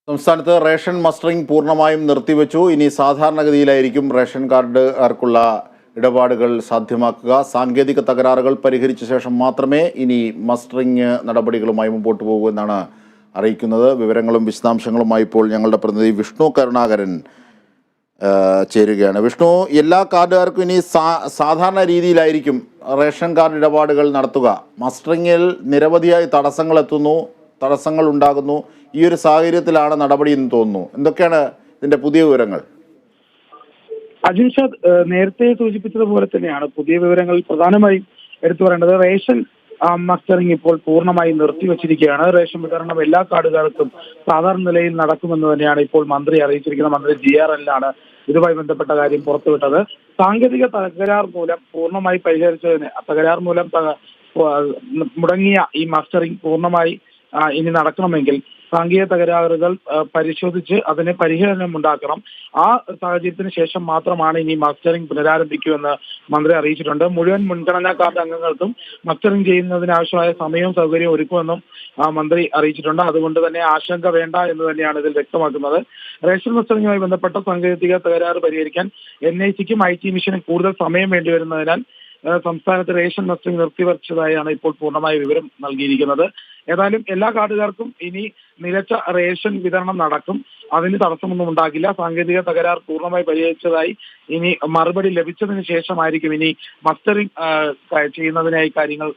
സംസ്ഥാനത്ത് ration mustering പൂർണ്ണമായും നിർത്തിവെച്ചു. ഇനി സാധാരണഗതിയിലായിരിക്കും റേഷൻ കാർഡുകാർക്കുള്ള ഇടപാടുകൾ സാധ്യമാക്കുക. സാങ്കേതിക തകരാറുകൾ പരിഹരിച്ച ശേഷം മാത്രമേ ഇനി മസ്റ്ററിംഗ് നടപടികളുമായി മുമ്പോട്ട് പോകൂ എന്നാണ് അറിയിക്കുന്നത്. വിവരങ്ങളും വിശദാംശങ്ങളുമായി ഇപ്പോൾ ഞങ്ങളുടെ പ്രതിനിധി വിഷ്ണു കരുണാകരൻ ചേരുകയാണ്. വിഷ്ണു, എല്ലാ കാർഡുകാർക്കും ഇനി സാധാരണ രീതിയിലായിരിക്കും റേഷൻ കാർഡ് ഇടപാടുകൾ നടത്തുക. മസ്റ്ററിങ്ങിൽ നിരവധിയായി തടസ്സങ്ങൾ ഉണ്ടാകുന്നു. ഈ ഒരു സാഹചര്യത്തിലാണ് നടപടി എന്ന് തോന്നുന്നു. എന്തൊക്കെയാണ് ഇതിന്റെ പുതിയ വിവരങ്ങൾ? അജിൻഷാദ് നേരത്തെ സൂചിപ്പിച്ചതുപോലെ തന്നെയാണ് പുതിയ വിവരങ്ങളിൽ പ്രധാനമായും എടുത്തു പറയേണ്ടത്. റേഷൻ മസ്റ്ററിംഗ് ഇപ്പോൾ പൂർണ്ണമായി നിർത്തിവച്ചിരിക്കുകയാണ്. റേഷൻ വിതരണം എല്ലാ കാർഡുകാർക്കും സാധാരണ നിലയിൽ നടക്കുമെന്ന് തന്നെയാണ് ഇപ്പോൾ മന്ത്രി അറിയിച്ചിരിക്കുന്നത്. മന്ത്രി GRL ആണ് ഇതുമായി ബന്ധപ്പെട്ട കാര്യം പുറത്തുവിട്ടത്. സാങ്കേതിക തകരാർ മൂലം പൂർണ്ണമായി പരിഹരിച്ചതിന് തകരാർ മൂലം മുടങ്ങിയ ഈ മസ്റ്ററിംഗ് പൂർണ്ണമായി ഇനി നടക്കണമെങ്കിൽ സാങ്കേതിക തകരാറുകൾ പരിശോധിച്ച് അതിന് പരിഹാരം ഉണ്ടാക്കണം. ആ സാഹചര്യത്തിന് ശേഷം മാത്രമാണ് ഇനി മസ്റ്ററിംഗ് പുനരാരംഭിക്കുമെന്ന് മന്ത്രി അറിയിച്ചിട്ടുണ്ട്. മുഴുവൻ മുൻഗണനാ കാർഡ് അംഗങ്ങൾക്കും മസ്റ്ററിംഗ് ചെയ്യുന്നതിനാവശ്യമായ സമയവും സൗകര്യവും ഒരുക്കുമെന്നും മന്ത്രി അറിയിച്ചിട്ടുണ്ട്. അതുകൊണ്ട് തന്നെ ആശങ്ക വേണ്ട എന്ന് തന്നെയാണ് ഇതിൽ വ്യക്തമാക്കുന്നത്. റേഷൻ മസ്റ്ററിംഗുമായി ബന്ധപ്പെട്ട സാങ്കേതിക തകരാറ് പരിഹരിക്കാൻ NICക്കും IT മിഷനും കൂടുതൽ സമയം വേണ്ടിവരുന്നതിനാൽ സംസ്ഥാനത്ത് റേഷൻ മസ്റ്ററിംഗ് നിർത്തിവച്ചതായാണ് ഇപ്പോൾ പൂർണ്ണമായ വിവരം നൽകിയിരിക്കുന്നത്. ഏതായാലും എല്ലാ കാർഡുകാർക്കും ഇനി നിലച്ച റേഷൻ വിതരണം നടക്കും. അതിന് തടസ്സമൊന്നും ഉണ്ടാകില്ല. സാങ്കേതിക തകരാർ പൂർണ്ണമായി പരിഹരിച്ചതായി ഇനി മറുപടി ലഭിച്ചതിന് ശേഷമായിരിക്കും ഇനി മസ്റ്ററിംഗ് ചെയ്യുന്നതിനായി കാര്യങ്ങൾ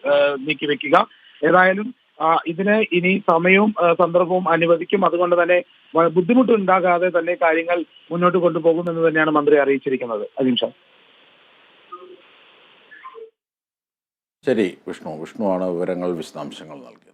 നീക്കിവെക്കുക. ഏതായാലും ഇതിന് ഇനി സമയവും സന്ദർഭവും അനുവദിക്കും. അതുകൊണ്ട് തന്നെ ബുദ്ധിമുട്ടുണ്ടാകാതെ തന്നെ കാര്യങ്ങൾ മുന്നോട്ട് കൊണ്ടുപോകുമെന്ന് തന്നെയാണ് മന്ത്രി അറിയിച്ചിരിക്കുന്നത്. അജിൻഷാ. ശരി വിഷ്ണുവാണ് വിവരങ്ങൾ വിശദാംശങ്ങൾ നൽകിയത്.